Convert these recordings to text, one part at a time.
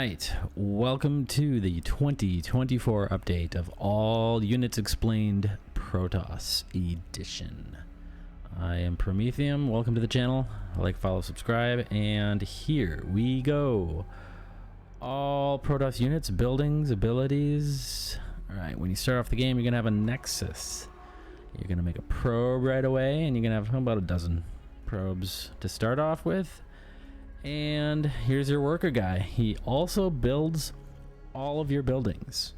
right, welcome to the 2024 update of All Units Explained Protoss Edition. I am Prometheum, welcome to the channel. Like, follow, subscribe, and here we go. All Protoss units, buildings, abilities. Alright, when you start off the game, you're going to have a Nexus. You're going to make a probe right away, and you're going to have about a dozen probes to start off with. And here's your worker guy. He also builds all of your buildings,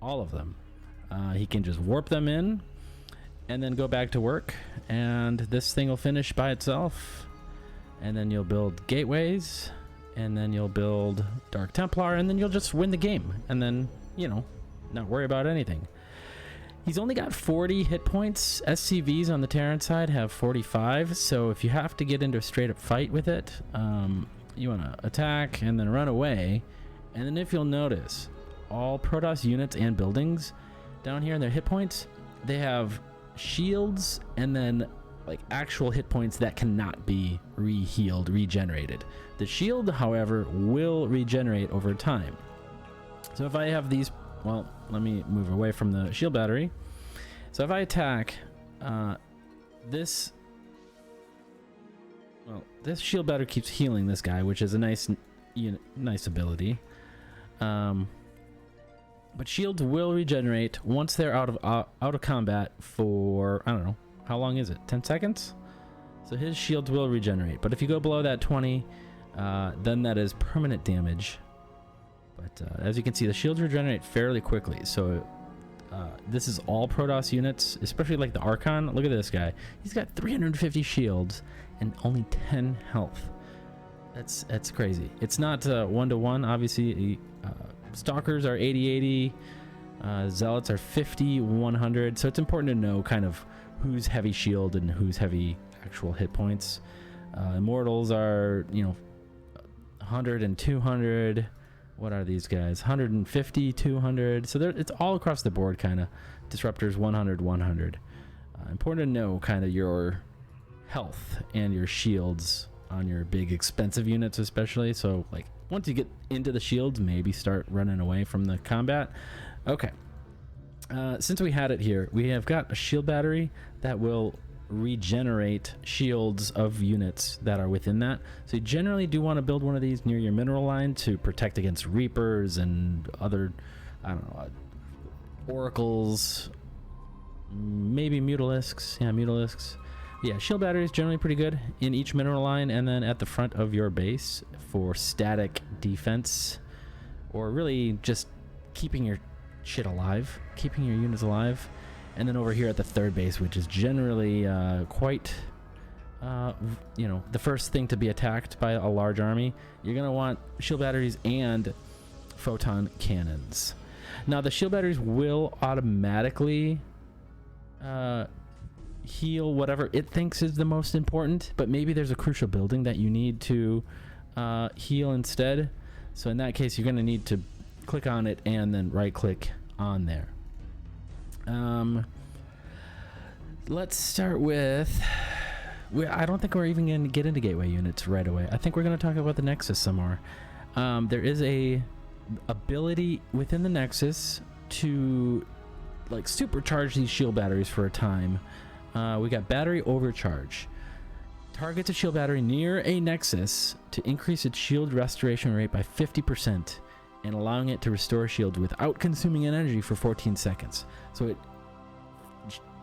all of them. He can just warp them in and then go back to work, and this thing will finish by itself. And then you'll build gateways, and then you'll build Dark Templar, and then you'll just win the game, and then, you know, not worry about anything. He's only got 40 hit points. SCVs on the Terran side have 45, so if you have to get into a straight up fight with it, you want to attack and then run away. And then if you'll notice, all Protoss units and buildings down here in their hit points, they have shields and then like actual hit points that cannot be re-healed, regenerated. The shield, however, will regenerate over time. So if I have these, well, let me move away from the shield battery. So if I attack this shield battery keeps healing this guy, which is a nice ability. But shields will regenerate once they're out of combat for, I don't know, how long is it? 10 seconds? So his shields will regenerate. But if you go below that 20, then that is permanent damage. But as you can see, the shields regenerate fairly quickly. So this is all Protoss units, especially like the Archon. Look at this guy. He's got 350 shields and only 10 health. That's crazy. It's not 1-to-1, obviously. Stalkers are 80-80. Zealots are 50-100. So it's important to know kind of who's heavy shield and who's heavy actual hit points. Immortals are, you know, 100 and 200. What are these guys? 150, 200. So it's all across the board, kind of. Disruptors 100, 100. Important to know kind of your health and your shields on your big expensive units, especially. So like once you get into the shields, maybe start running away from the combat. Okay. Since we had it here, we have got a shield battery that will regenerate shields of units that are within that. So you generally do want to build one of these near your mineral line to protect against reapers and other, I don't know, oracles, maybe mutalisks. Yeah, mutalisks. Yeah, shield battery is generally pretty good in each mineral line, and then at the front of your base for static defense, or really just keeping your shit alive, keeping your units alive. And then over here at the third base, which is generally quite, you know, the first thing to be attacked by a large army, you're going to want shield batteries and photon cannons. Now, the shield batteries will automatically heal whatever it thinks is the most important, but maybe there's a crucial building that you need to heal instead. So in that case, you're going to need to click on it and then right-click on there. Let's start with, I don't think we're even going to get into gateway units right away. I think we're going to talk about the Nexus some more. There is a ability within the Nexus to like supercharge these shield batteries for a time. We got battery overcharge. Targets a shield battery near a Nexus to increase its shield restoration rate by 50%. And allowing it to restore shields without consuming energy for 14 seconds. So it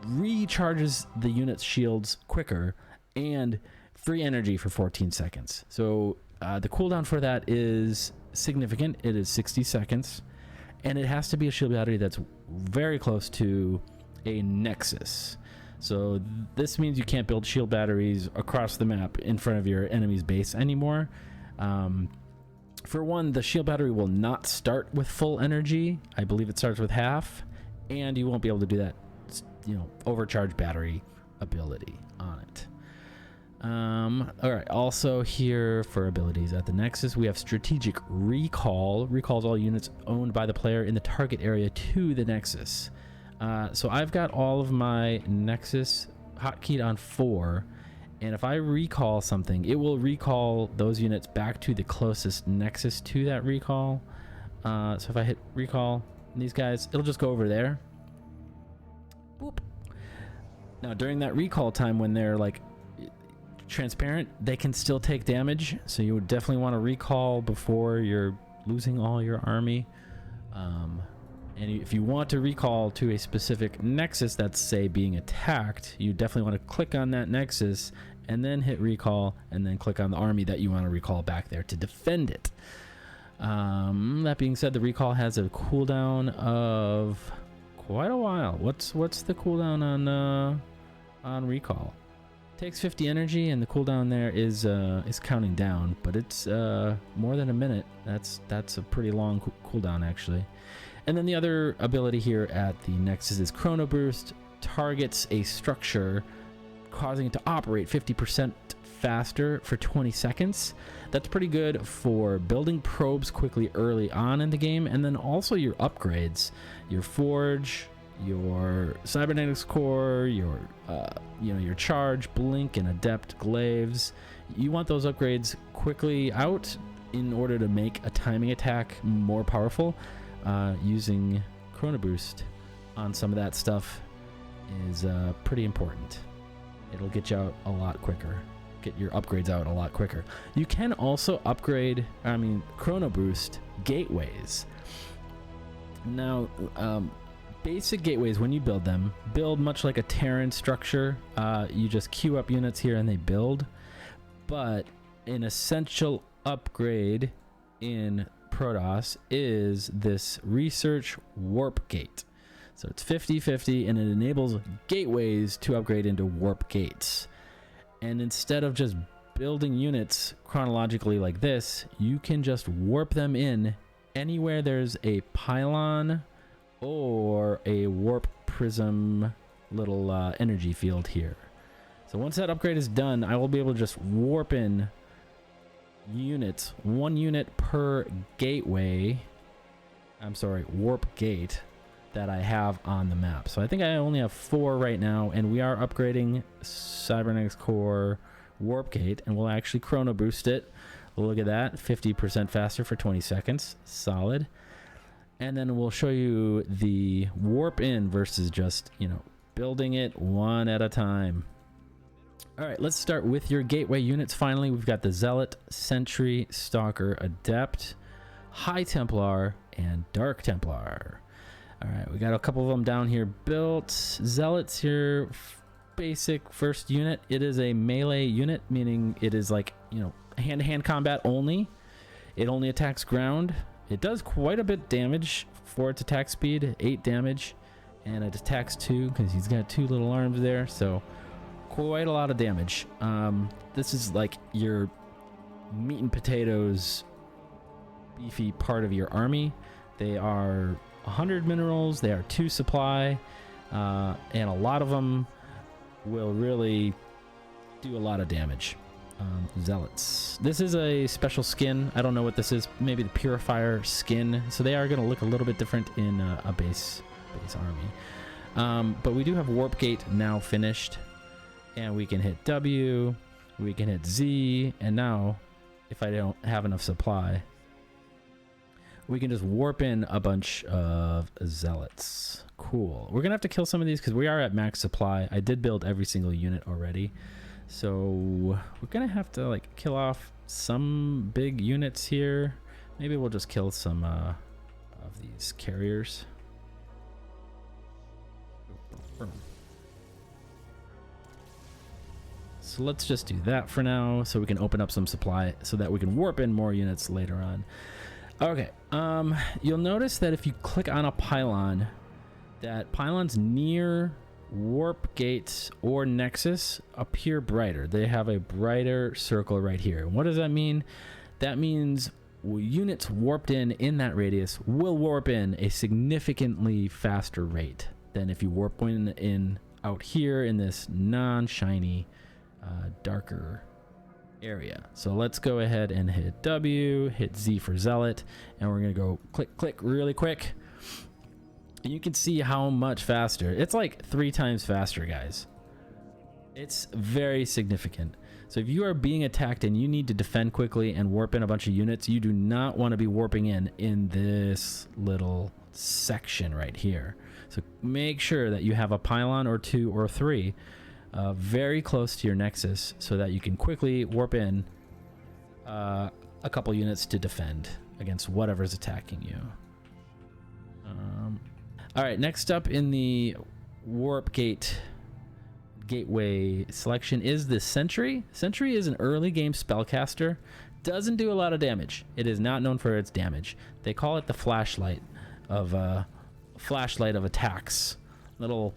recharges the unit's shields quicker and free energy for 14 seconds. So the cooldown for that is significant. It is 60 seconds. And it has to be a shield battery that's very close to a Nexus. So this means you can't build shield batteries across the map in front of your enemy's base anymore. For one, the shield battery will not start with full energy. I believe it starts with half, and you won't be able to do that, you know, overcharge battery ability on it. All right. Also here for abilities at the Nexus, we have strategic recall. Recalls all units owned by the player in the target area to the Nexus. So I've got all of my Nexus hotkeyed on 4, And if I recall something, it will recall those units back to the closest nexus to that recall. So if I hit recall these guys, it'll just go over there. Boop. Now during that recall time, when they're like transparent, they can still take damage. So you would definitely want to recall before you're losing all your army. And if you want to recall to a specific nexus that's, say, being attacked, you definitely want to click on that nexus and then hit recall, and then click on the army that you want to recall back there to defend it. That being said, the recall has a cooldown of quite a while. What's the cooldown on recall? It takes 50 energy, and the cooldown there is counting down, but it's more than a minute. That's a pretty long cooldown actually. And then the other ability here at the Nexus is Chrono Boost. Targets a structure, causing it to operate 50% faster for 20 seconds. That's pretty good for building probes quickly early on in the game, and then also your upgrades, your Forge, your Cybernetics Core, your your Charge, Blink, and Adept Glaives. You want those upgrades quickly out in order to make a timing attack more powerful. Using Chrono Boost on some of that stuff is pretty important. It'll get you out a lot quicker, get your upgrades out a lot quicker. You can also upgrade, Chrono Boost gateways. Now, basic gateways, when you build them, build much like a Terran structure. You just queue up units here and they build. But an essential upgrade in Protoss is this research warp gate. So it's 50-50, and it enables gateways to upgrade into warp gates. And instead of just building units chronologically like this, you can just warp them in anywhere there's a pylon or a warp prism little energy field here. So once that upgrade is done, I will be able to just warp in units, 1 unit per warp gate that I have on the map. So I think I only have 4 right now, and we are upgrading Cybernetics Core warp gate, and we'll actually Chrono Boost it. Look at that, 50% faster for 20 seconds, solid. And then we'll show you the warp in versus just building it one at a time. All right, let's start with your gateway units. Finally, we've got the Zealot, Sentry, Stalker, Adept, High Templar, and Dark Templar. All right, we got a couple of them down here built. Zealots here, basic first unit. It is a melee unit, meaning it is like, hand-to-hand combat only. It only attacks ground. It does quite a bit damage for its attack speed, 8 damage, and it attacks 2 because he's got 2 little arms there, so quite a lot of damage. This is like your meat and potatoes beefy part of your army. They are 100 minerals, they are 2 supply, and a lot of them will really do a lot of damage. Zealots. This is a special skin. I don't know what this is. Maybe the Purifier skin. So they are going to look a little bit different in a base army. But we do have Warp Gate now finished. And we can hit W, we can hit Z, and now, if I don't have enough supply, we can just warp in a bunch of Zealots. Cool. We're gonna have to kill some of these because we are at max supply. I did build every single unit already, so we're gonna have to kill off some big units here. Maybe we'll just kill some of these carriers. So let's just do that for now so we can open up some supply so that we can warp in more units later on. Okay, you'll notice that if you click on a pylon, that pylons near warp gates or nexus appear brighter. They have a brighter circle right here. What does that mean? That means units warped in that radius will warp in a significantly faster rate than if you warp in out here in this non-shiny darker area. So let's go ahead and hit W, hit Z for Zealot, and we're gonna go click really quick. And you can see how much faster. It's like 3 times faster, guys. It's very significant. So if you are being attacked and you need to defend quickly and warp in a bunch of units, you do not want to be warping in this little section right here. So make sure that you have a pylon or 2 or 3 very close to your nexus so that you can quickly warp in a couple units to defend against whatever's attacking you. All right, next up in the warp gateway selection is the Sentry. Sentry is an early game spellcaster. Doesn't do a lot of damage. It is not known for its damage. They call it the flashlight of attacks. Little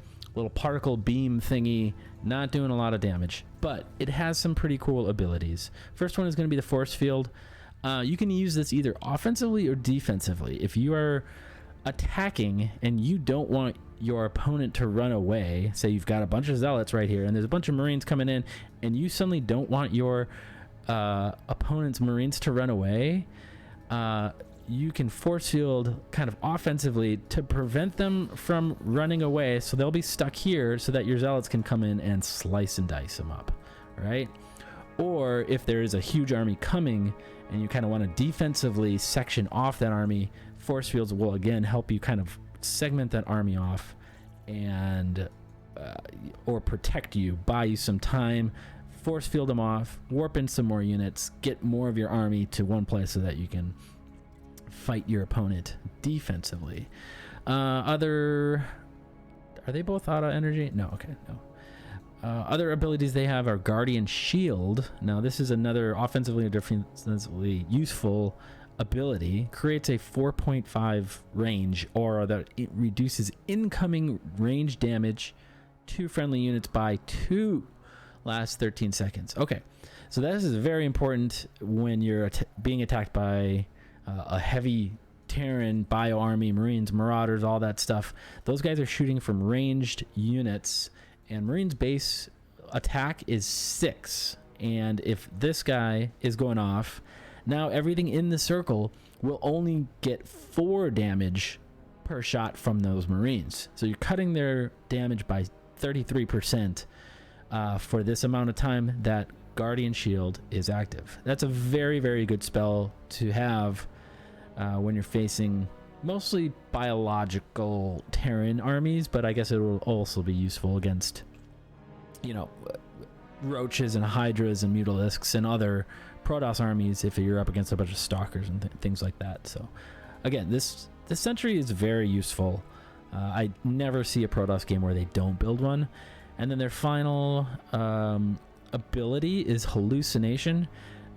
particle beam thingy, not doing a lot of damage, but it has some pretty cool abilities. First one is going to be the force field. You can use this either offensively or defensively. If you are attacking and you don't want your opponent to run away, say you've got a bunch of zealots right here and there's a bunch of marines coming in and you suddenly don't want your opponent's marines to run away, you can force field kind of offensively to prevent them from running away, so they'll be stuck here so that your zealots can come in and slice and dice them up, right? Or if there is a huge army coming and you kind of want to defensively section off that army, force fields will again help you kind of segment that army off and or protect you, buy you some time, force field them off, warp in some more units, get more of your army to one place so that you can fight your opponent defensively. Are they both auto energy? No, okay, no. Other abilities they have are Guardian Shield. Now this is another offensively or defensively useful ability. Creates a 4.5 range aura that it reduces incoming range damage to friendly units by 2 last 13 seconds. Okay, so this is very important when you're being attacked by a heavy Terran, bio army, marines, marauders, all that stuff. Those guys are shooting from ranged units, and marines base attack is 6, and if this guy is going off, now everything in the circle will only get 4 damage per shot from those marines. So you're cutting their damage by 33% for this amount of time that Guardian Shield is active. That's a very, very good spell to have when you're facing mostly biological Terran armies, but I guess it will also be useful against, you know, roaches and hydras and mutalisks and other Protoss armies if you're up against a bunch of stalkers and things like that. So again, this Sentry is very useful. I never see a Protoss game where they don't build one. And then their final ability is Hallucination.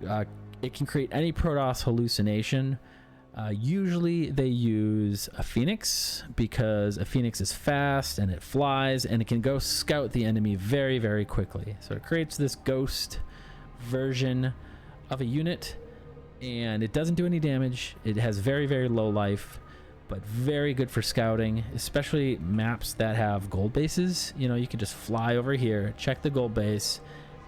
It can create any Protoss hallucination. Usually they use a Phoenix because a Phoenix is fast and it flies and it can go scout the enemy very, very quickly. So it creates this ghost version of a unit, and it doesn't do any damage. It has very, very low life, but very good for scouting, especially maps that have gold bases. You know, you can just fly over here, check the gold base,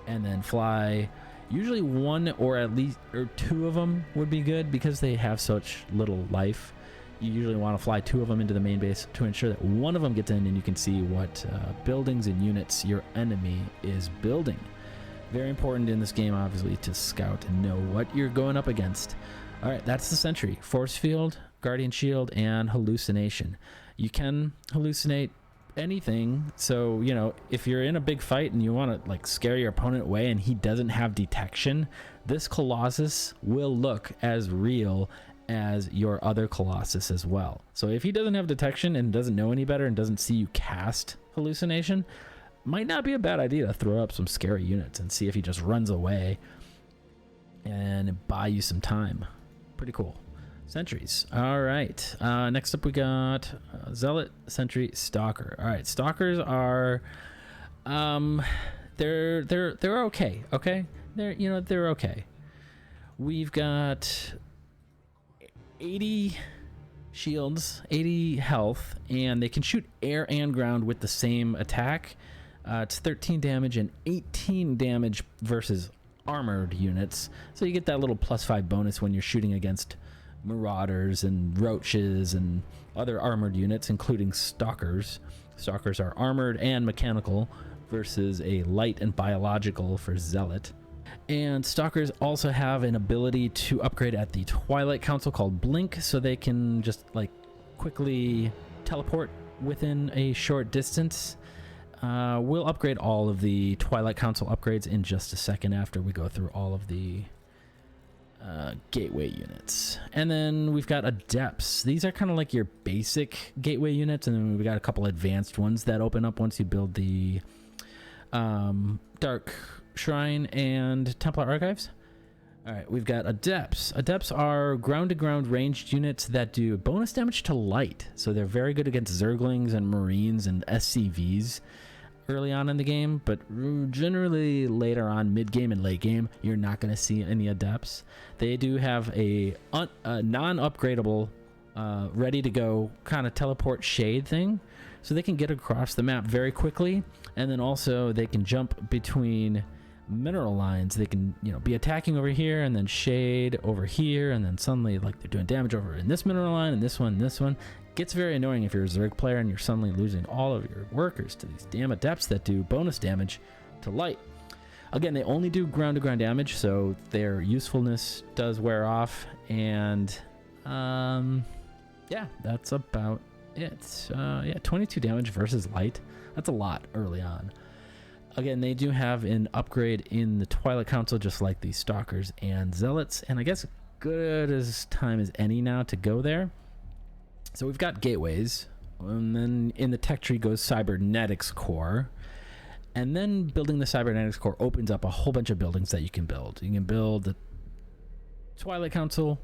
and then fly. Usually 1 or at least 2 of them would be good because they have such little life. You usually want to fly 2 of them into the main base to ensure that one of them gets in and you can see what buildings and units your enemy is building. Very important in this game, obviously, to scout and know what you're going up against. All right, that's the Sentry. Force Field, Guardian Shield, and Hallucination. You can hallucinate anything, so you know, if you're in a big fight and you want to like scare your opponent away and he doesn't have detection, this Colossus will look as real as your other Colossus as well. So if he doesn't have detection and doesn't know any better and doesn't see you cast Hallucination, might not be a bad idea to throw up some scary units and see if he just runs away and buy you some time. Pretty cool. Sentries. All right. Next up we got Zealot, Sentry, Stalker. All right. Stalkers are they're okay. Okay. They're okay. We've got 80 shields, 80 health, and they can shoot air and ground with the same attack. It's 13 damage and 18 damage versus armored units. So you get that little +5 bonus when you're shooting against marauders and roaches and other armored units, including stalkers. Stalkers are armored and mechanical versus a light and biological for Zealot. And Stalkers also have an ability to upgrade at the Twilight Council called Blink, so they can just like quickly teleport within a short distance. We'll upgrade all of the Twilight Council upgrades in just a second after we go through all of the gateway units. And then we've got Adepts. These are kind of like your basic gateway units, and then we've got a couple advanced ones that open up once you build the Dark Shrine and Templar Archives. All right, we've got Adepts. Adepts are ground-to-ground ranged units that do bonus damage to light, so they're very good against Zerglings and Marines and SCVs early on in the game, but generally later on, mid-game and late game, you're not going to see any Adepts. They do have a non-upgradable, ready-to-go kind of teleport shade thing, so they can get across the map very quickly, and then also they can jump between mineral lines. They can, you know, be attacking over here and then shade over here, and then suddenly like they're doing damage over in this mineral line and this one and this one. Gets very annoying if you're a Zerg player and you're suddenly losing all of your workers to these damn Adepts that do bonus damage to light. Again, they only do ground to ground damage, so their usefulness does wear off, and yeah, that's about it. Yeah, 22 damage versus light. That's a lot early on. Again, they do have an upgrade in the Twilight Council, just like the Stalkers and Zealots, and I guess good as time as any now to go there. So we've got gateways, and then in the tech tree goes Cybernetics Core, and then building the Cybernetics Core opens up a whole bunch of buildings that you can build. You can build the Twilight Council,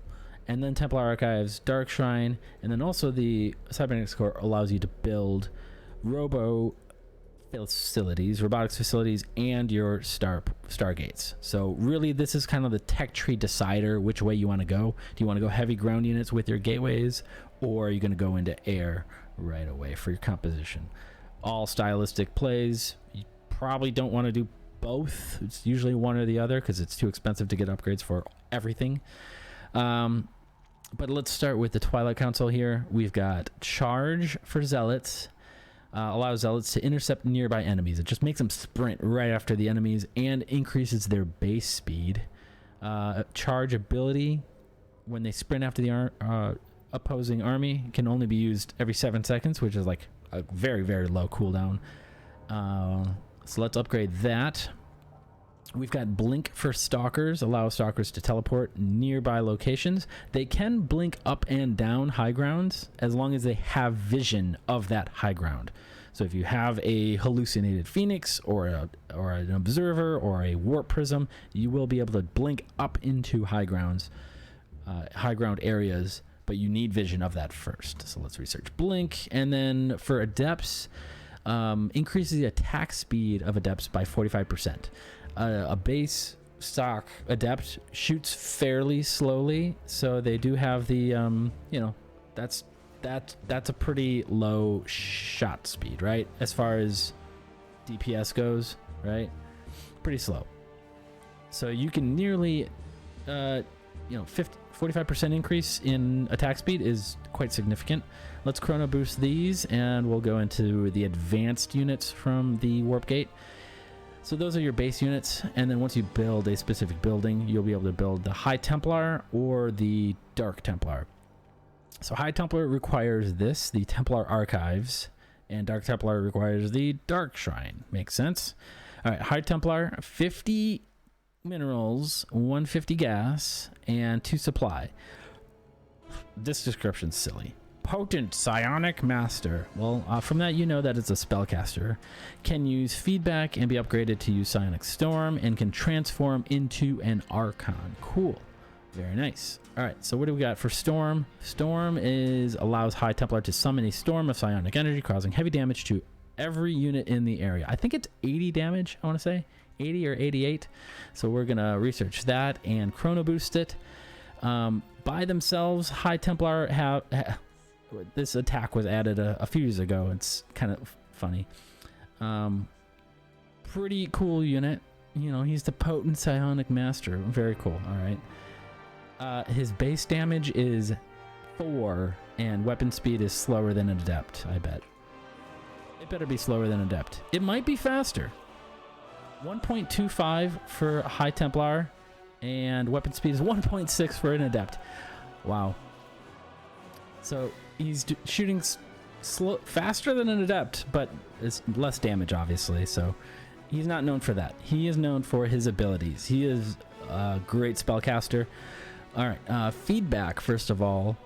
and then Templar Archives, Dark Shrine, and then also the Cybernetics Core allows you to build robotics facilities, and your stargates. So really, this is kind of the tech tree decider which way you want to go. Do you want to go heavy ground units with your gateways, or are you going to go into air right away for your composition? All stylistic plays. You probably don't want to do both. It's usually one or the other because it's too expensive to get upgrades for everything. But let's start with the Twilight Council here. We've got Charge for Zealots. Allows Zealots to intercept nearby enemies. It just makes them sprint right after the enemies and increases their base speed. Charge ability, when they sprint after the opposing army, can only be used every 7 seconds, which is like a very, very low cooldown. So let's upgrade that. We've got Blink for Stalkers, allow Stalkers to teleport nearby locations. They can blink up and down high grounds as long as they have vision of that high ground. So if you have a hallucinated Phoenix or an Observer or a Warp Prism, you will be able to blink up into high ground areas, but you need vision of that first. So let's research Blink. And then for Adepts, increases the attack speed of Adepts by 45%. A base stock Adept shoots fairly slowly, so they do have the you know, that's a pretty low shot speed, right? As far as DPS goes, right? Pretty slow. So you can nearly you know, 45% increase in attack speed is quite significant. Let's chrono boost these, and we'll go into the advanced units from the Warp Gate. So those are your base units, and then once you build a specific building, you'll be able to build the High Templar or the Dark Templar. So High Templar requires this, the Templar Archives, and Dark Templar requires the Dark Shrine. Makes sense? All right, High Templar, 50 minerals, 150 gas, and 2 supply. This description's silly. Potent Psionic Master. Well, from that you know that it's a spellcaster. Can use feedback and be upgraded to use Psionic Storm, and can transform into an Archon. Cool. Very nice. Alright, so what do we got for Storm? Storm allows High Templar to summon a storm of psionic energy, causing heavy damage to every unit in the area. I think it's 80 damage, I want to say. 80 or 88. So we're going to research that and chrono boost it. By themselves, High Templar have... this attack was added a few years ago. It's kind of funny. Pretty cool unit. You know, he's the potent psionic master. Very cool. All right. His base damage is 4, and weapon speed is slower than an adept, I bet. It better be slower than Adept. It might be faster. 1.25 for a High Templar, and weapon speed is 1.6 for an Adept. Wow. So he's shooting faster than an Adept, but it's less damage, obviously. So he's not known for that. He is known for his abilities. He is a great spellcaster. All right, feedback, first of all.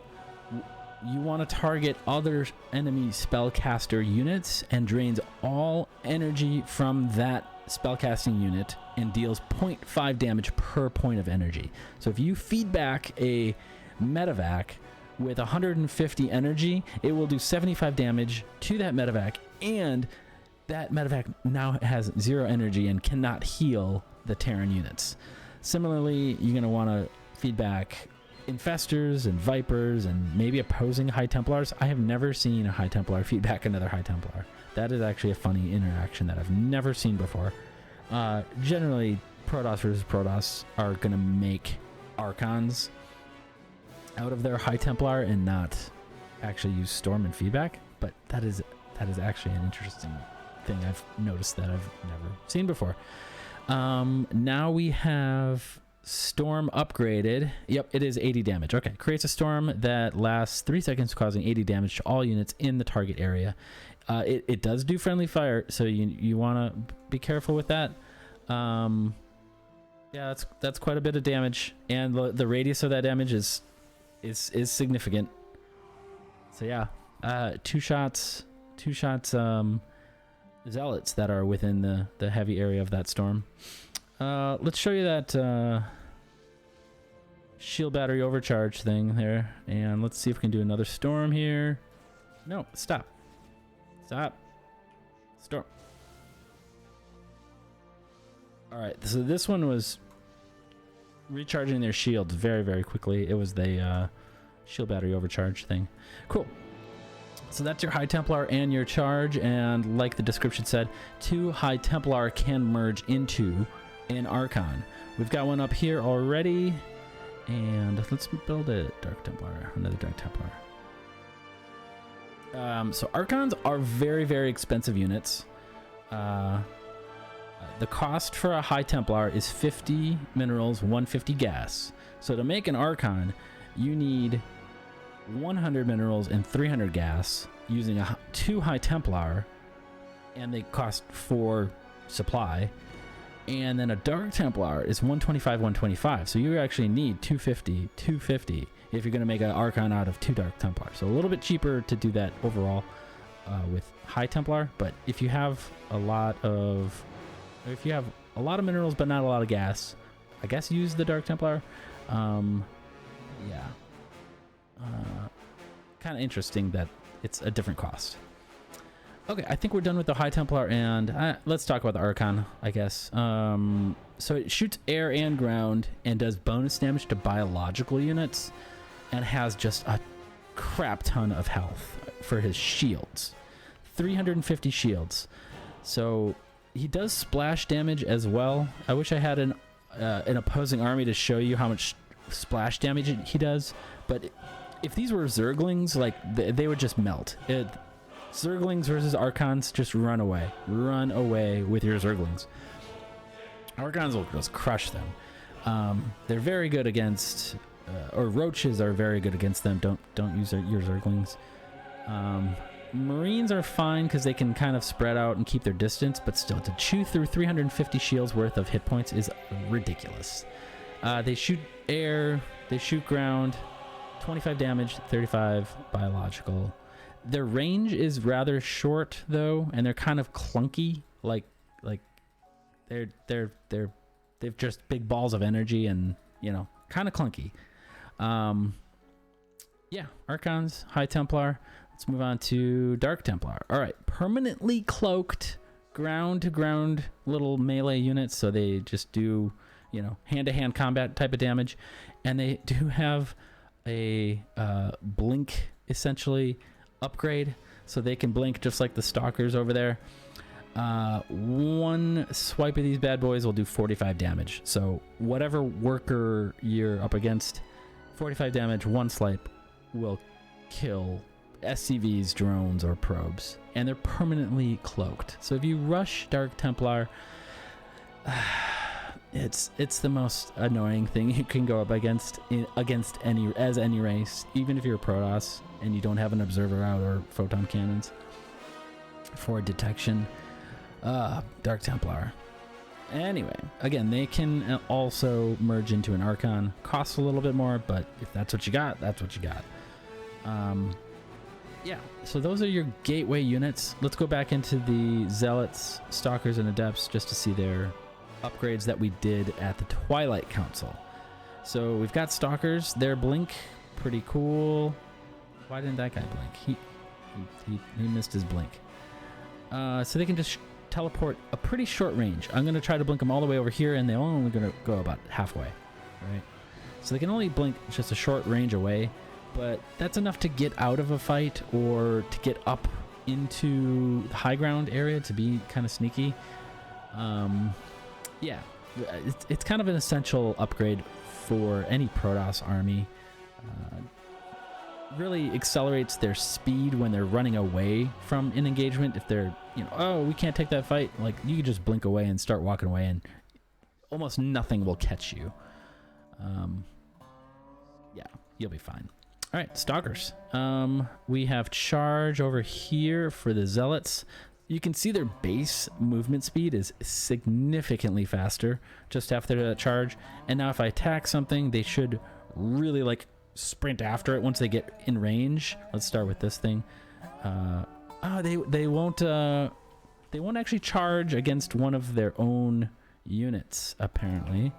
You want to target other enemy spellcaster units and drains all energy from that spellcasting unit and deals 0.5 damage per point of energy. So if you feedback a medevac with 150 energy, it will do 75 damage to that medevac, and that medevac now has 0 energy and cannot heal the Terran units. Similarly, you're going to want to feedback Infestors and Vipers and maybe opposing High Templars. I have never seen a High Templar feedback another High Templar. That is actually a funny interaction that I've never seen before. Generally, Protoss versus Protoss are going to make Archons out of their High Templar and not actually use Storm and feedback, but that is actually an interesting thing I've noticed that I've never seen before. Now we have Storm upgraded. Yep, it is 80 damage. Okay, creates a storm that lasts 3 seconds, causing 80 damage to all units in the target area. It does do friendly fire, so you want to be careful with that. Yeah, that's quite a bit of damage, and the radius of that damage is significant. So yeah, two shots zealots that are within the heavy area of that storm. Let's show you that shield battery overcharge thing there, and let's see if we can do another storm here. No, stop. Storm. All right, so this one was recharging their shields very, very quickly. It was the shield battery overcharge thing. Cool. So that's your High Templar and your charge, and like the description said, 2 High Templar can merge into an Archon. We've got one up here already, and let's build a Dark Templar, another Dark Templar. So Archons are very, very expensive units. The cost for a High Templar is 50 minerals, 150 gas. So to make an Archon, you need 100 minerals and 300 gas using 2 High Templar, and they cost 4 supply. And then a Dark Templar is 125, 125. So you actually need 250 if you're going to make an Archon out of 2 Dark Templars. So a little bit cheaper to do that overall with High Templar. But if you have a lot of minerals but not a lot of gas, I guess use the Dark Templar. Yeah. Kind of interesting that it's a different cost. Okay, I think we're done with the High Templar, and let's talk about the Archon, I guess. So it shoots air and ground and does bonus damage to biological units, and has just a crap ton of health for his shields. 350 shields. So he does splash damage as well. I wish I had an opposing army to show you how much splash damage he does, but if these were Zerglings, like they would just melt. Zerglings versus Archons, just run away with your Zerglings. Archons will just crush them. They're very good against, or roaches are very good against them. Don't use your Zerglings. Marines are fine because they can kind of spread out and keep their distance, but still, to chew through 350 shields worth of hit points is ridiculous. They shoot air, they shoot ground, 25 damage, 35 biological. Their range is rather short though, and they're kind of clunky. Like they've just big balls of energy, and kind of clunky. Yeah, Archons, High Templar. Let's move on to Dark Templar. All right, permanently cloaked, ground to ground little melee units, so they just do hand-to-hand combat type of damage, and they do have a blink essentially upgrade, so they can blink just like the stalkers over there. One swipe of these bad boys will do 45 damage, so whatever worker you're up against, 45 damage, one swipe will kill SCVs, drones, or probes, and they're permanently cloaked. So if you rush Dark Templar, it's the most annoying thing you can go up against any race, even if you're a Protoss and you don't have an observer out or photon cannons for detection. Dark Templar. Anyway, again, they can also merge into an Archon. Costs a little bit more, but if that's what you got, that's what you got. Yeah, so those are your gateway units. Let's go back into the Zealots, Stalkers, and Adepts just to see their upgrades that we did at the Twilight Council. So we've got Stalkers. Their blink, pretty cool. Why didn't that guy blink? He missed his blink. So they can just teleport a pretty short range. I'm going to try to blink them all the way over here, and they're only going to go about halfway, right? So they can only blink just a short range away, but that's enough to get out of a fight or to get up into the high ground area to be kind of sneaky. Yeah, it's kind of an essential upgrade for any Protoss army. Really accelerates their speed when they're running away from an engagement. If they're, oh, we can't take that fight, like, you can just blink away and start walking away and almost nothing will catch you. Yeah, you'll be fine. All right, Stalkers. We have charge over here for the Zealots. You can see their base movement speed is significantly faster just after that charge. And now if I attack something, they should really like sprint after it once they get in range. Let's start with this thing. They won't actually charge against one of their own units, apparently.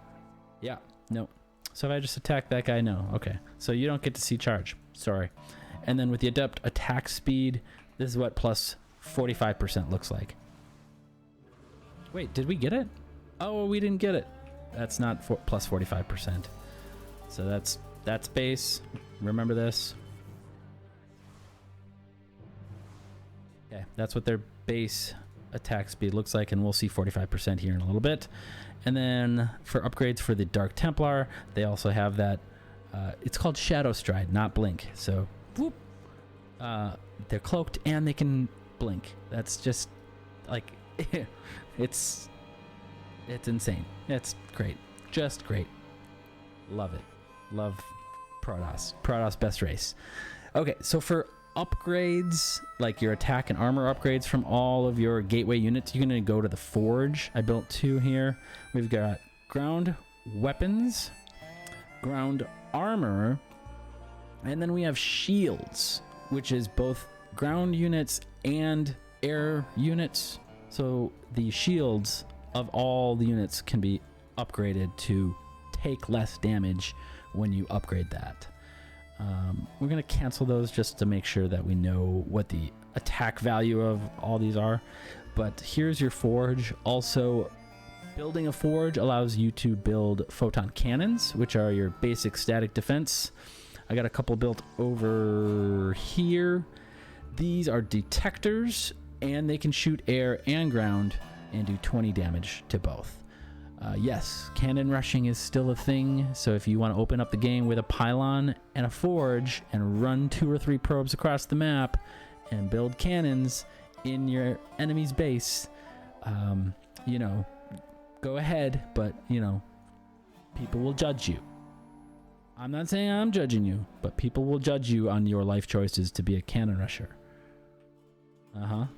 Yeah, no. So if I just attack that guy, no. Okay, so you don't get to see charge. Sorry. And then with the Adept attack speed, this is what plus 45% looks like. Wait, did we get it? Oh, we didn't get it. That's not plus 45%. So that's base. Remember this. Okay, that's what their base attack speed looks like, and we'll see 45% here in a little bit. And then for upgrades for the Dark Templar, they also have that. It's called Shadow Stride, not Blink. So, whoop. They're cloaked and they can blink. That's just like it's insane. It's great, just great. Love it. Love Protoss. Protoss best race. Okay, so for upgrades, like your attack and armor upgrades from all of your gateway units, you're going to go to the Forge. I built 2 here. We've got ground weapons, ground armor, and then we have shields, which is both ground units and air units. So the shields of all the units can be upgraded to take less damage when you upgrade that. We're going to cancel those just to make sure that we know what the attack value of all these are. But here's your Forge. Also, building a Forge allows you to build photon cannons, which are your basic static defense. I got a couple built over here. These are detectors, and they can shoot air and ground and do 20 damage to both. Yes, cannon rushing is still a thing, so if you want to open up the game with a pylon and a Forge and run 2 or 3 probes across the map and build cannons in your enemy's base, go ahead, but, people will judge you. I'm not saying I'm judging you, but people will judge you on your life choices to be a cannon rusher.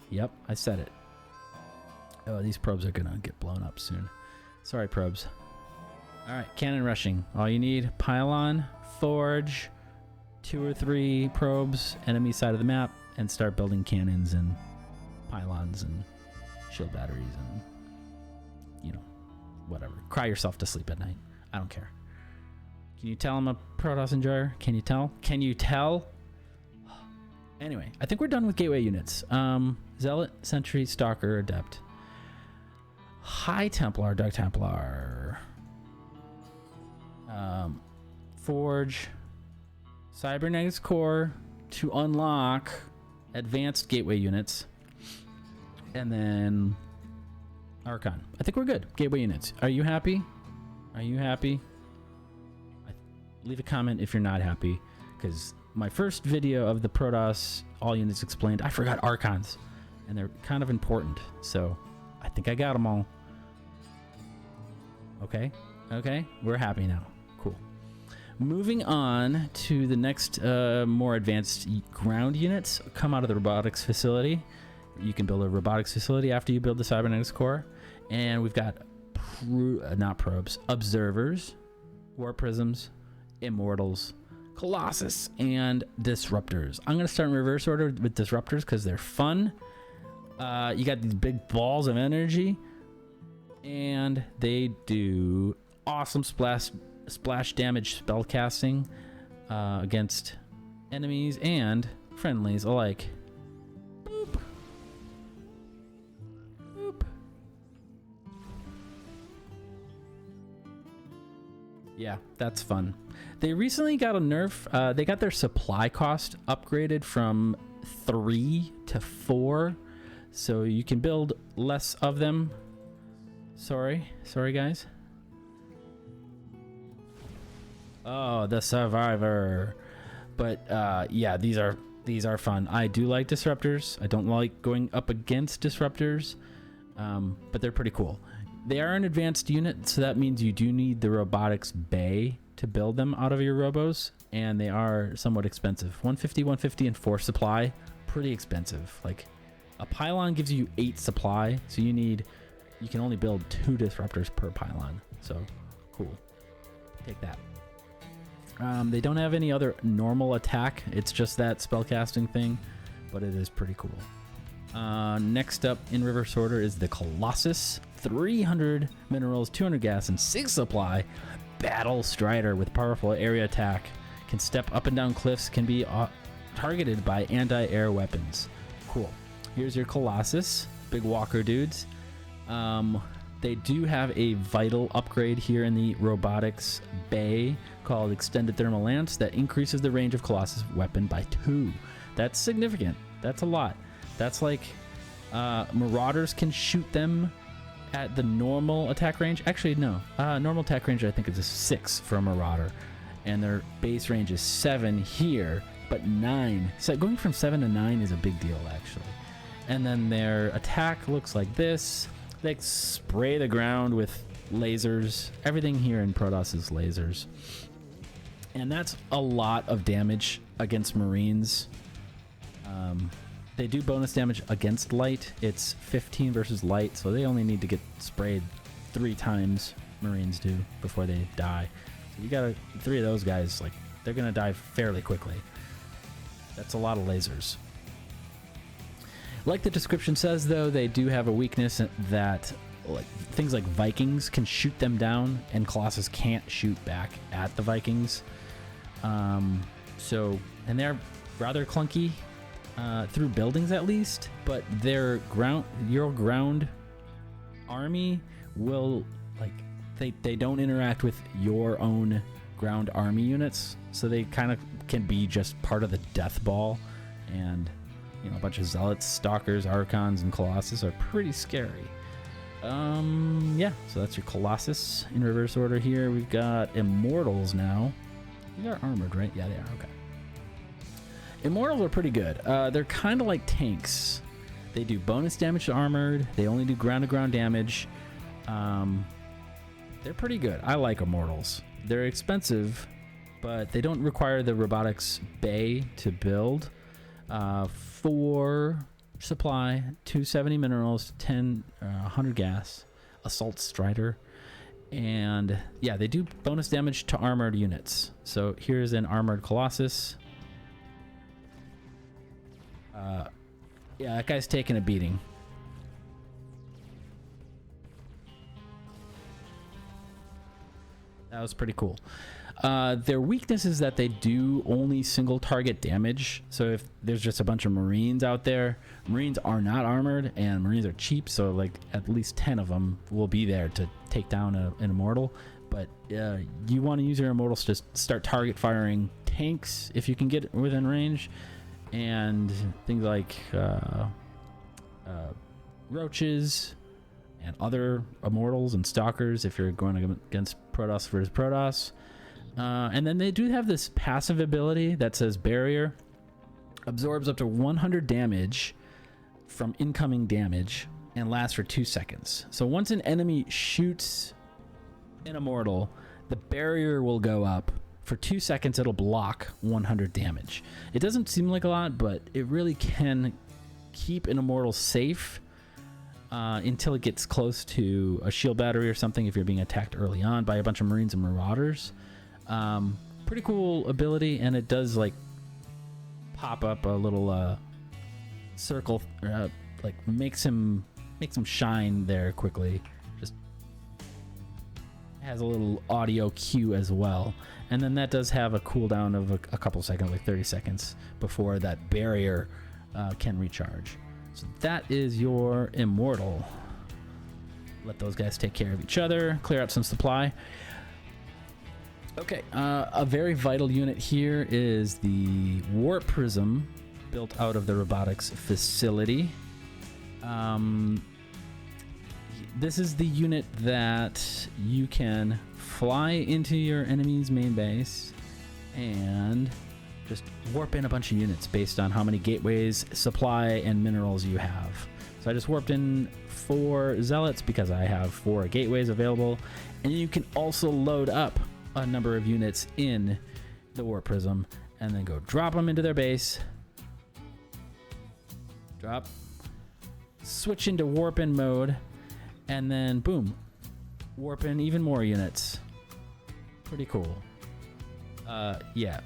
Yep, I said it. Oh, these probes are gonna get blown up soon. Sorry, probes. All right, cannon rushing. All you need, pylon, Forge, 2 or 3 probes, enemy side of the map, and start building cannons and pylons and shield batteries and, whatever. Cry yourself to sleep at night. I don't care. Can you tell I'm a Protoss enjoyer? Can you tell? Can you tell? Anyway, I think we're done with gateway units. Zealot, Sentry, Stalker, Adept. High Templar, Dark Templar, Forge, Cybernetics Core to unlock advanced gateway units, and then Archon. I think we're good. Gateway units. Are you happy? Are you happy? Leave a comment if you're not happy, because my first video of the Protoss all units explained, I forgot Archons, and they're kind of important. So I think I got them all. Okay, we're happy now. Cool. Moving on to the next more advanced ground units come out of the robotics facility. You can build a robotics facility after you build the cybernetics core. And we've got not probes, observers, war prisms, immortals, colossus, and disruptors. I'm going to start in reverse order with disruptors because they're fun. You got these big balls of energy, and they do awesome splash damage spell casting against enemies and friendlies alike. Boop. Boop. Yeah, that's fun. They recently got a nerf. They got their supply cost upgraded from 3 to 4, so you can build less of them. Sorry guys. Oh, the survivor. But yeah, these are fun. I do like disruptors. I don't like going up against disruptors, but they're pretty cool. They are an advanced unit, so that means you do need the robotics bay to build them out of your robos, and they are somewhat expensive. 150 and 4 supply, pretty expensive. Like a pylon gives you 8 supply, so you can only build 2 disruptors per pylon. So cool. Take that. They don't have any other normal attack. It's just that spellcasting thing, but it is pretty cool. Next up in reverse order is the Colossus. 300 minerals, 200 gas, and 6 supply. Battle Strider with powerful area attack. Can step up and down cliffs. Can be targeted by anti-air weapons. Cool. Here's your Colossus. Big walker dudes. They do have a vital upgrade here in the robotics bay called Extended Thermal Lance that increases the range of Colossus weapon by 2. That's significant. That's a lot. That's like Marauders can shoot them at the normal attack range. Actually, no. Normal attack range I think is a 6 for a Marauder, and their base range is 7 here, but 9. So going from 7 to 9 is a big deal actually. And then their attack looks like this. They spray the ground with lasers. Everything here in Protoss is lasers. And that's a lot of damage against Marines. They do bonus damage against light. It's 15 versus light, so they only need to get sprayed 3 times, Marines do, before they die. So you got 3 of those guys, like, they're gonna die fairly quickly. That's a lot of lasers. Like the description says, though, they do have a weakness that like things like Vikings can shoot them down, and Colossus can't shoot back at the Vikings. And they're rather clunky through buildings at least, but your ground army will they don't interact with your own ground army units, so they kind of can be just part of the death ball, and a bunch of zealots, stalkers, archons, and colossus are pretty scary. Yeah, so that's your Colossus in reverse order here. We've got Immortals now. These are armored, right? Yeah, they are. Okay. Immortals are pretty good. They're kind of like tanks. They do bonus damage to armored. They only do ground-to-ground damage. They're pretty good. I like Immortals. They're expensive, but they don't require the robotics bay to build. 4 supply, 270 minerals, 100 gas, assault strider, and yeah, they do bonus damage to armored units. So here's an armored Colossus. Yeah, that guy's taking a beating. That was pretty cool. Their weakness is that they do only single target damage. So if there's just a bunch of Marines out there, Marines are not armored and Marines are cheap, so like at least 10 of them will be there to take down an Immortal. But you want to use your Immortals to start target firing tanks if you can get within range, and things like roaches and other Immortals and stalkers if you're going against Protoss versus Protoss. And then they do have this passive ability that says barrier. Absorbs up to 100 damage from incoming damage and lasts for 2 seconds. So once an enemy shoots an immortal, the barrier will go up. For 2 seconds, it'll block 100 damage. It doesn't seem like a lot, but it really can keep an immortal safe until it gets close to a shield battery or something if you're being attacked early on by a bunch of Marines and Marauders. Pretty cool ability, and it does like pop up a little circle, like makes him shine there quickly. Just has a little audio cue as well, and then that does have a cooldown of a couple seconds, like 30 seconds before that barrier can recharge. So that is your immortal. Let those guys take care of each other, clear out some supply. Okay, a very vital unit here is the Warp Prism, built out of the robotics facility. This is the unit that you can fly into your enemy's main base and just warp in a bunch of units based on how many gateways, supply, and minerals you have. So I just warped in 4 zealots because I have 4 gateways available, and you can also load up a number of units in the Warp Prism and then go drop them into their base. Drop. Switch into warp in mode, and then boom, warp in even more units. Pretty cool. Yeah,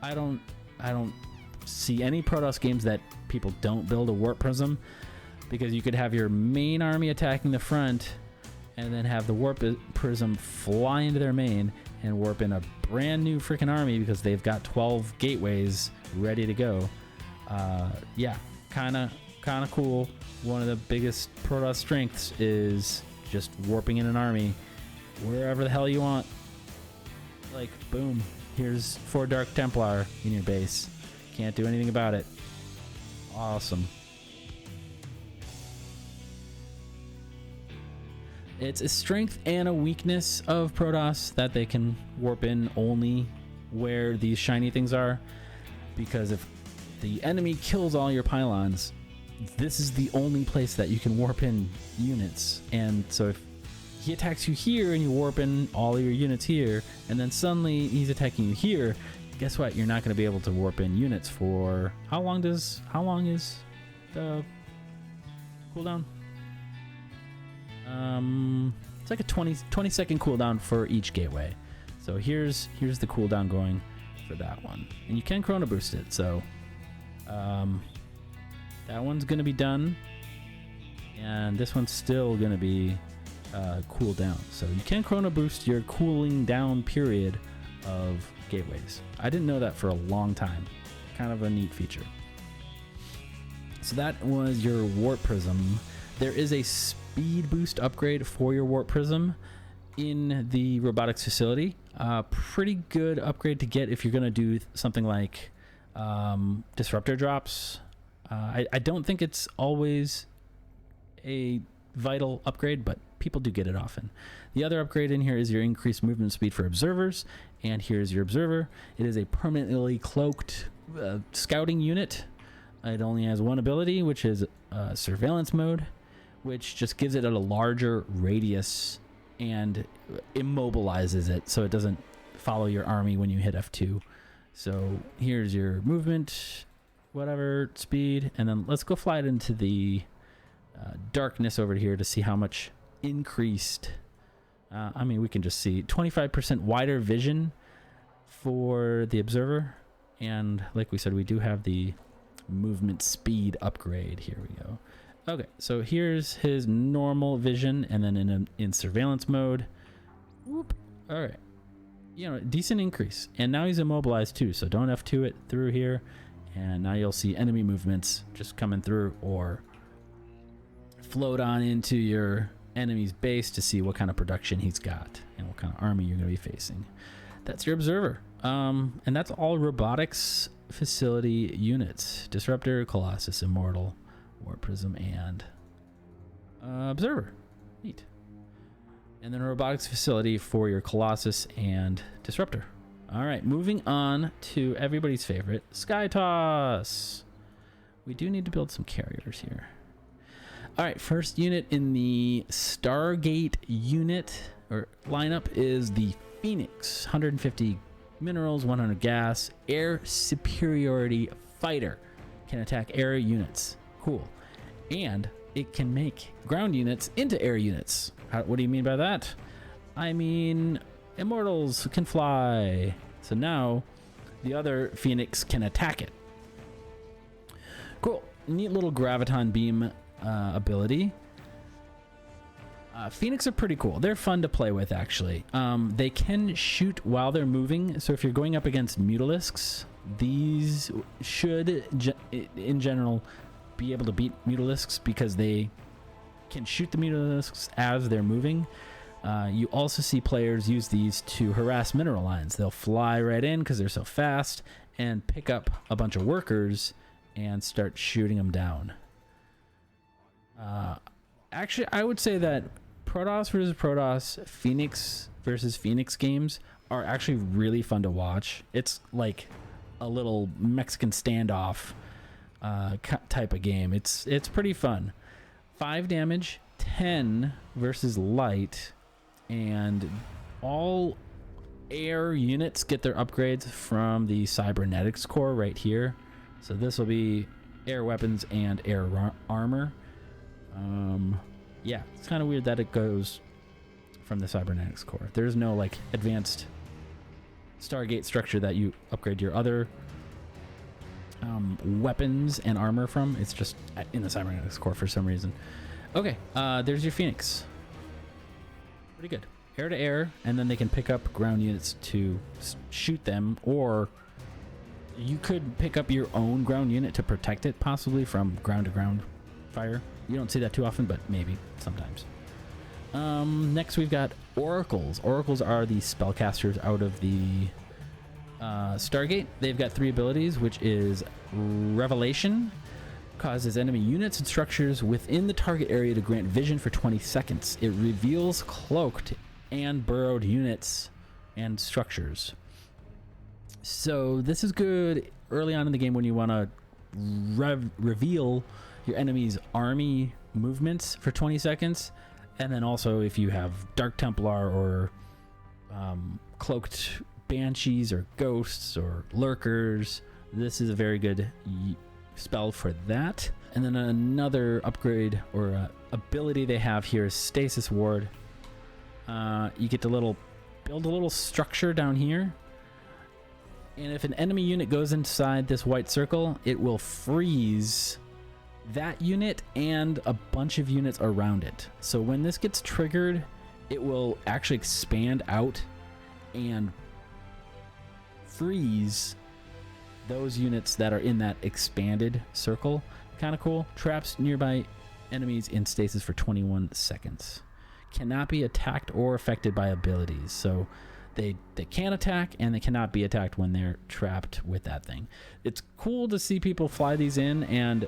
I don't see any Protoss games that people don't build a Warp Prism, because you could have your main army attacking the front and then have the Warp Prism fly into their main and warp in a brand new freaking army because they've got 12 gateways ready to go. Yeah, kind of cool. One of the biggest Protoss strengths is just warping in an army wherever the hell you want. Like, boom, here's 4 Dark Templar in your base. Can't do anything about it. Awesome. It's a strength and a weakness of Protoss that they can warp in only where these shiny things are, because if the enemy kills all your pylons, this is the only place that you can warp in units. And so if he attacks you here and you warp in all your units here, and then suddenly he's attacking you here, guess what? You're not going to be able to warp in units for how long is the cooldown? It's like a 20 second cooldown for each gateway. So here's the cooldown going for that one, and you can chrono boost it. So that one's gonna be done, and this one's still gonna be cooled down. So you can chrono boost your cooling down period of gateways. I didn't know that for a long time. Kind of a neat feature. So that was your Warp Prism. There is a speed boost upgrade for your Warp Prism in the robotics facility. Pretty good upgrade to get if you're going to do something like disruptor drops. I don't think it's always a vital upgrade, but people do get it often. The other upgrade in here is your increased movement speed for observers, and here's your observer. It is a permanently cloaked scouting unit. It only has one ability, which is surveillance mode, which just gives it a larger radius and immobilizes it so it doesn't follow your army when you hit F2. So here's your movement, whatever, speed, and then let's go fly it into the darkness over here to see how much increased. I mean, we can just see 25% wider vision for the observer, and like we said, we do have the movement speed upgrade. Here we go. Okay, so here's his normal vision, and then in surveillance mode. Whoop. All right, you know, decent increase, and now he's immobilized too. So don't F2 it through here, and now you'll see enemy movements just coming through, or float on into your enemy's base to see what kind of production he's got and what kind of army you're going to be facing. That's your observer, and that's all robotics facility units: Disruptor, Colossus, Immortal, Warp Prism, and Observer. Neat. And then a robotics facility for your Colossus and Disruptor. All right, moving on to everybody's favorite, Sky Toss. We do need to build some carriers here. All right, first unit in the Stargate unit or lineup is the Phoenix. 150 minerals, 100 gas, air superiority fighter. Can attack air units. Cool. And it can make ground units into air units. What do you mean by that? I mean, immortals can fly. So now the other Phoenix can attack it. Cool. Neat little graviton beam ability. Phoenix are pretty cool. They're fun to play with, actually. They can shoot while they're moving. So if you're going up against mutalisks, these should, in general, be able to beat mutalisks because they can shoot the mutalisks as they're moving. You also see players use these to harass mineral lines. They'll fly right in because they're so fast and pick up a bunch of workers and start shooting them down. Actually, I would say that Protoss versus Protoss, Phoenix versus Phoenix games are actually really fun to watch. It's like a little Mexican standoff type of game. It's pretty fun. 5 damage, 10 versus light, and all air units get their upgrades from the cybernetics core right here. So this will be air weapons and air armor. Yeah, it's kind of weird that it goes from the cybernetics core. There's no like advanced Stargate structure that you upgrade your other weapons and armor from. It's just in the cybernetics core for some reason. Okay, there's your Phoenix. Pretty good. Air to air, and then they can pick up ground units to shoot them, or you could pick up your own ground unit to protect it, possibly from ground to ground fire. You don't see that too often, but maybe sometimes. Next we've got Oracles. Oracles are the spellcasters out of the Stargate. They've got 3 abilities, which is Revelation. Causes enemy units and structures within the target area to grant vision for 20 seconds. It reveals cloaked and burrowed units and structures. So this is good early on in the game when you want to reveal your enemy's army movements for 20 seconds. And then also if you have Dark Templar or cloaked banshees or ghosts or lurkers, this is a very good spell for that. And then another upgrade or ability they have here is Stasis Ward. You get to build a little structure down here, and if an enemy unit goes inside this white circle, it will freeze that unit and a bunch of units around it. So when this gets triggered, it will actually expand out and freeze those units that are in that expanded circle. Kind of cool. Traps nearby enemies in stasis for 21 seconds. Cannot be attacked or affected by abilities. So they can attack and they cannot be attacked when they're trapped with that thing. It's cool to see people fly these in and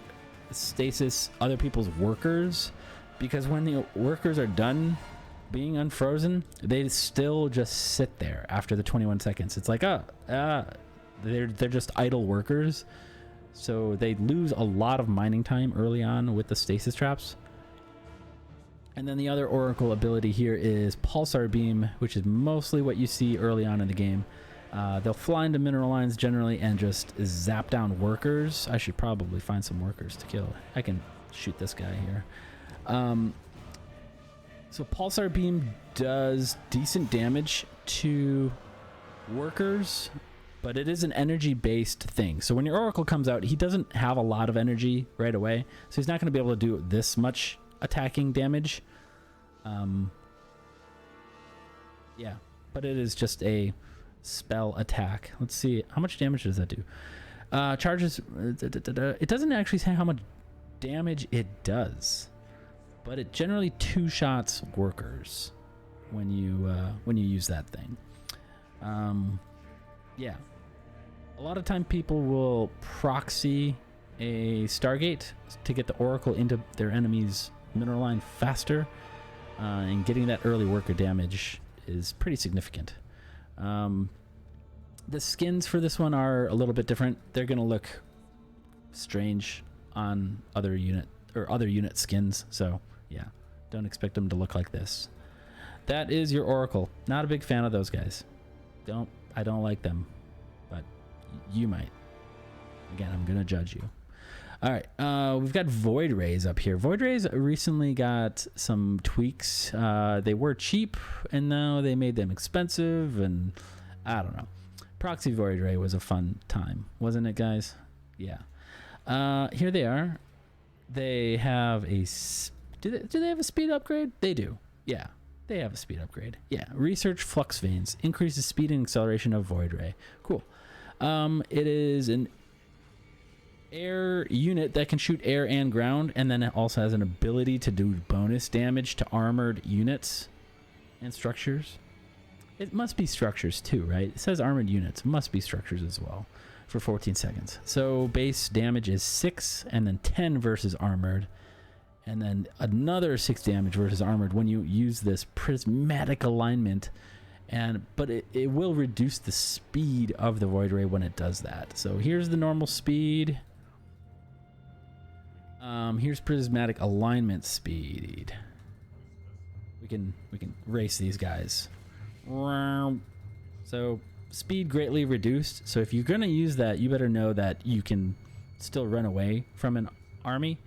stasis other people's workers, because when the workers are done being unfrozen, they still just sit there after the 21 seconds. It's like, they're just idle workers, so they lose a lot of mining time early on with the stasis traps. And then the other Oracle ability here is Pulsar Beam, which is mostly what you see early on in the game. They'll fly into mineral lines generally and just zap down workers. I should probably find some workers to kill. I can shoot this guy here. So Pulsar Beam does decent damage to workers, but it is an energy-based thing. So when your Oracle comes out, he doesn't have a lot of energy right away, so he's not going to be able to do this much attacking damage. Yeah, but it is just a spell attack. Let's see, how much damage does that do? Charges, it doesn't actually say how much damage it does, but it generally 2-shots workers when you use that thing. Yeah, a lot of time people will proxy a Stargate to get the Oracle into their enemy's mineral line faster, and getting that early worker damage is pretty significant. The skins for this one are a little bit different. They're gonna look strange on other unit skins. So yeah, don't expect them to look like this. That is your Oracle. Not a big fan of those guys. I don't like them, but you might. Again, I'm gonna judge you. All right, we've got Void Rays up here. Void Rays recently got some tweaks. They were cheap, and now they made them expensive, and I don't know. Proxy Void Ray was a fun time, wasn't it, guys? Yeah. Here they are. They have a... Do they have a speed upgrade? They do. Yeah, they have a speed upgrade. Yeah, Research Flux Veins. Increases speed and acceleration of Void Ray. Cool. It is an air unit that can shoot air and ground, and then it also has an ability to do bonus damage to armored units and structures. It must be structures too, right? It says armored units. It must be structures as well for 14 seconds. So base damage is 6 and then 10 versus armored. And then another 6 damage versus armored when you use this prismatic alignment. But it will reduce the speed of the Void Ray when it does that. So here's the normal speed. Here's prismatic alignment speed. We can race these guys. So speed greatly reduced. So if you're gonna use that, you better know that you can still run away from an army.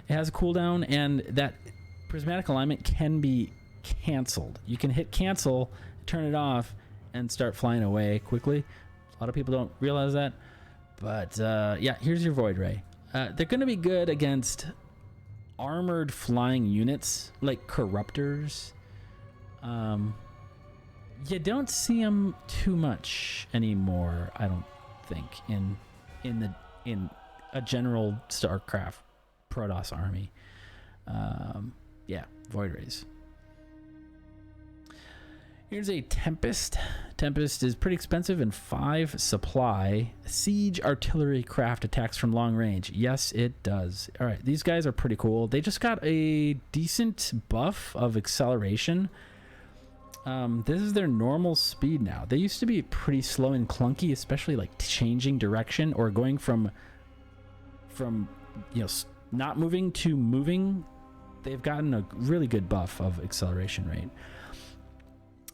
It has a cooldown, and that prismatic alignment can be canceled. You can hit cancel, turn it off, and start flying away quickly. A lot of people don't realize that, but yeah, here's your Void Ray. They're gonna be good against armored flying units like Corruptors. You don't see them too much anymore, I don't think, in a general Starcraft Protoss army. Yeah, Void Rays. Here's a Tempest. Tempest is pretty expensive and 5 supply. Siege artillery craft attacks from long range. Yes, it does. All right, these guys are pretty cool. They just got a decent buff of acceleration. This is their normal speed now. They used to be pretty slow and clunky, especially like changing direction or going from not moving to moving. They've gotten a really good buff of acceleration rate.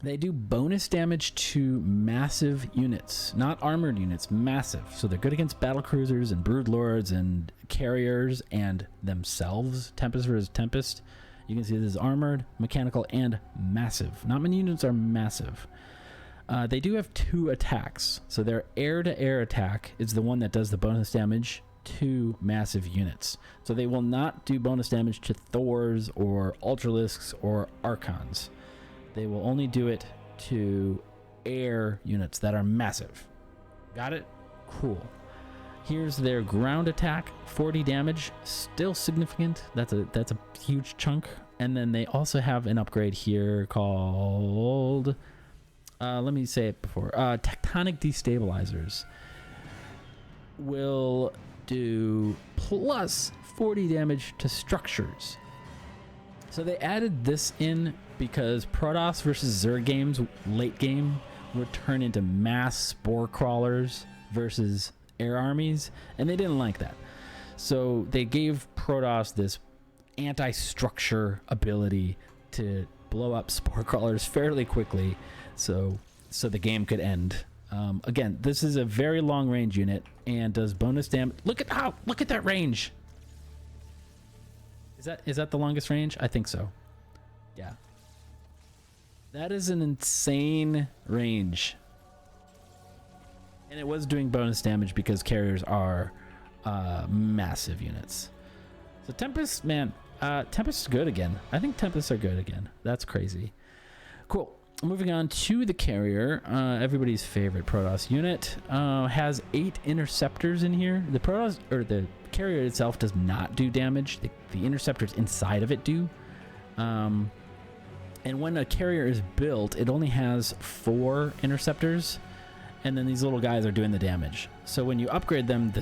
They do bonus damage to massive units, not armored units, massive. So they're good against battle cruisers and broodlords and carriers and themselves. Tempest versus Tempest. You can see this is armored, mechanical, and massive. Not many units are massive. They do have 2 attacks. So their air-to-air attack is the one that does the bonus damage to massive units. So they will not do bonus damage to Thors or Ultralisks or Archons. They will only do it to air units that are massive. Got it? Cool. Here's their ground attack, 40 damage, still significant. That's a huge chunk. And then they also have an upgrade here called, let me say it before, Tectonic Destabilizers. Will do plus 40 damage to structures. So they added this in because Protoss versus Zerg games late game would turn into mass spore crawlers versus air armies, and they didn't like that. So they gave Protoss this anti-structure ability to blow up spore crawlers fairly quickly, so the game could end. Again, this is a very long range unit and does bonus damage. Look at that range. Is that the longest range? I think so. Yeah. That is an insane range. And it was doing bonus damage because carriers are massive units. So Tempest, man, Tempest is good again. I think Tempests are good again. That's crazy. Cool. Moving on to the carrier, everybody's favorite Protoss unit, has 8 interceptors in here. The Protoss, or the carrier itself, does not do damage. The interceptors inside of it do. And when a carrier is built, it only has 4 interceptors, and then these little guys are doing the damage. So when you upgrade them,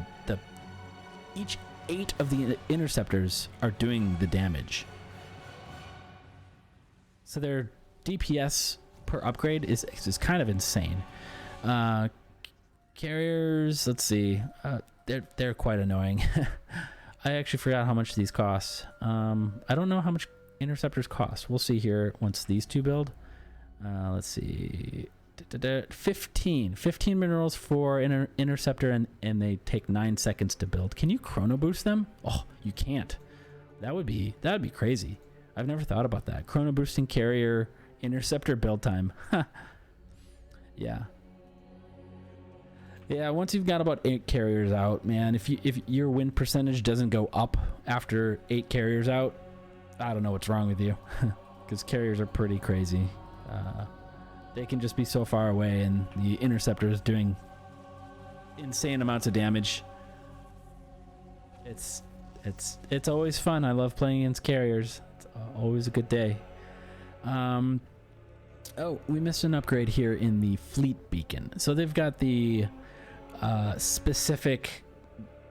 each 8 of the interceptors are doing the damage. So their DPS per upgrade is kind of insane. Carriers, let's see. They're quite annoying. I actually forgot how much these cost. I don't know how much interceptors cost. We'll see here once these two build. Let's see. 15 minerals for interceptor, and they take 9 seconds to build. Can you chrono boost them? Oh, you can't. That'd be crazy. I've never thought about that. Chrono boosting carrier interceptor build time. Yeah. Yeah, once you've got about 8 carriers out, man, if your win percentage doesn't go up after 8 carriers out, I don't know what's wrong with you. Because carriers are pretty crazy. They can just be so far away, and the interceptor is doing insane amounts of damage. It's always fun. I love playing against carriers. It's always a good day. Oh, we missed an upgrade here in the fleet beacon. So they've got the specific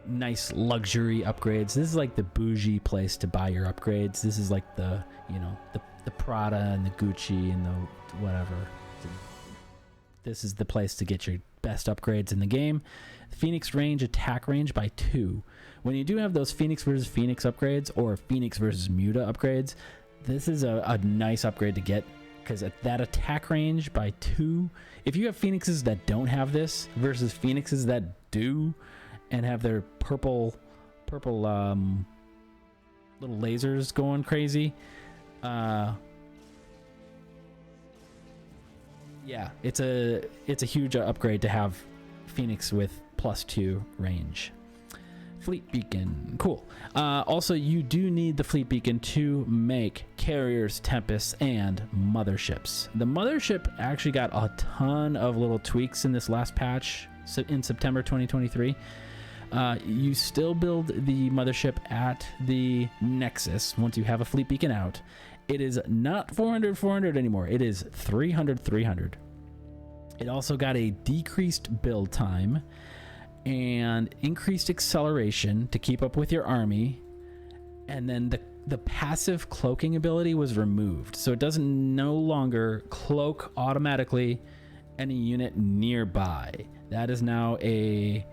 nice luxury upgrades. This is like the bougie place to buy your upgrades. This is like the, you know, the Prada and the Gucci and the whatever. This is the place to get your best upgrades in the game. Phoenix range, attack range by 2. When you do have those Phoenix versus Phoenix upgrades or Phoenix versus Muta upgrades, this is a nice upgrade to get, because at that attack range by 2, if you have Phoenixes that don't have this versus Phoenixes that do and have their purple little lasers going crazy, yeah, it's a huge upgrade to have Phoenix with +2 range. Fleet beacon, cool. Also, you do need the fleet beacon to make carriers, tempests, and motherships. The mothership actually got a ton of little tweaks in this last patch in September 2023. You still build the mothership at the Nexus once you have a fleet beacon out. It is not 400 anymore. It is 300. It also got a decreased build time and increased acceleration to keep up with your army, and then the passive cloaking ability was removed, so it doesn't no longer cloak automatically any unit nearby. That is now a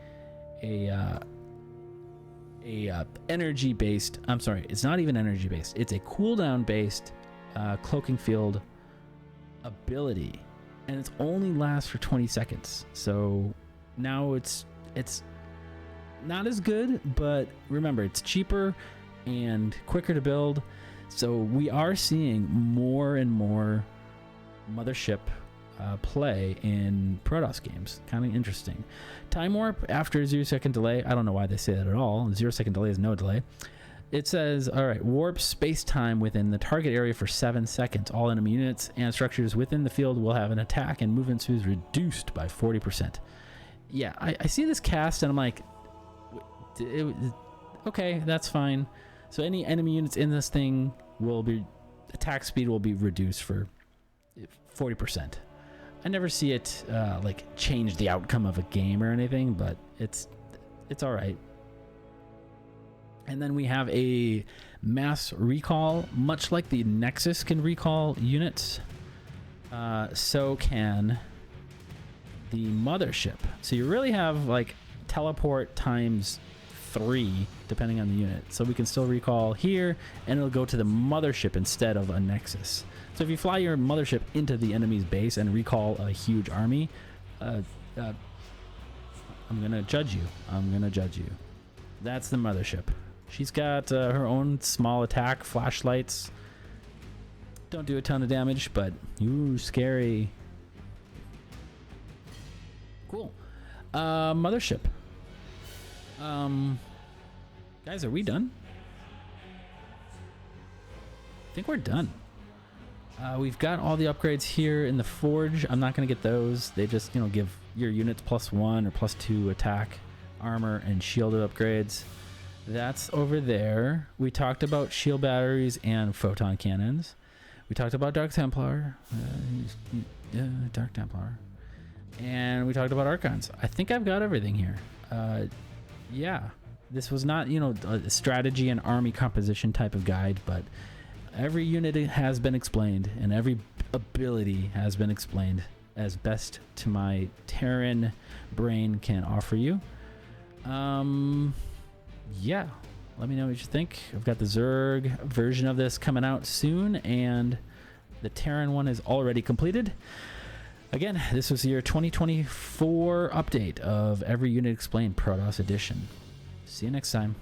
energy based, I'm sorry, it's not even energy based, it's a cooldown based cloaking field ability, and it only lasts for 20 seconds. So now it's not as good, but remember, it's cheaper and quicker to build. So we are seeing more and more mothership play in Protoss games. Kind of interesting. Time warp after 0 second delay. I don't know why they say that at all. 0 second delay is no delay. It says, all right, warp space time within the target area for 7 seconds. All enemy units and structures within the field will have an attack and movement speed reduced by 40%. Yeah, I see this cast and I'm like, okay, that's fine. So any enemy units in this thing will be, attack speed will be reduced for 40%. I never see it like change the outcome of a game or anything, but it's all right. And then we have a mass recall, much like the Nexus can recall units. So can the mothership. So you really have like teleport times 3 depending on the unit. So we can still recall here, and it'll go to the mothership instead of a Nexus. So if you fly your mothership into the enemy's base and recall a huge army, I'm gonna judge you. That's the mothership. She's got her own small attack, flashlights. Don't do a ton of damage, but ooh, scary. Cool. Mothership. Guys, are we done? I think we're done. We've got all the upgrades here in the forge. I'm not going to get those. They just, you know, give your units +1 or +2 attack, armor, and shielded upgrades. That's over there. We talked about shield batteries and photon cannons. We talked about Dark Templar. Dark Templar. And we talked about Archons. I think I've got everything here. Yeah. This was not, you know, a strategy and army composition type of guide, but every unit has been explained and every ability has been explained as best to my Terran brain can offer you. Yeah, let me know what you think. I've got the Zerg version of this coming out soon, and the Terran one is already completed. Again, this was your 2024 update of Every Unit Explained Protoss Edition. See you next time.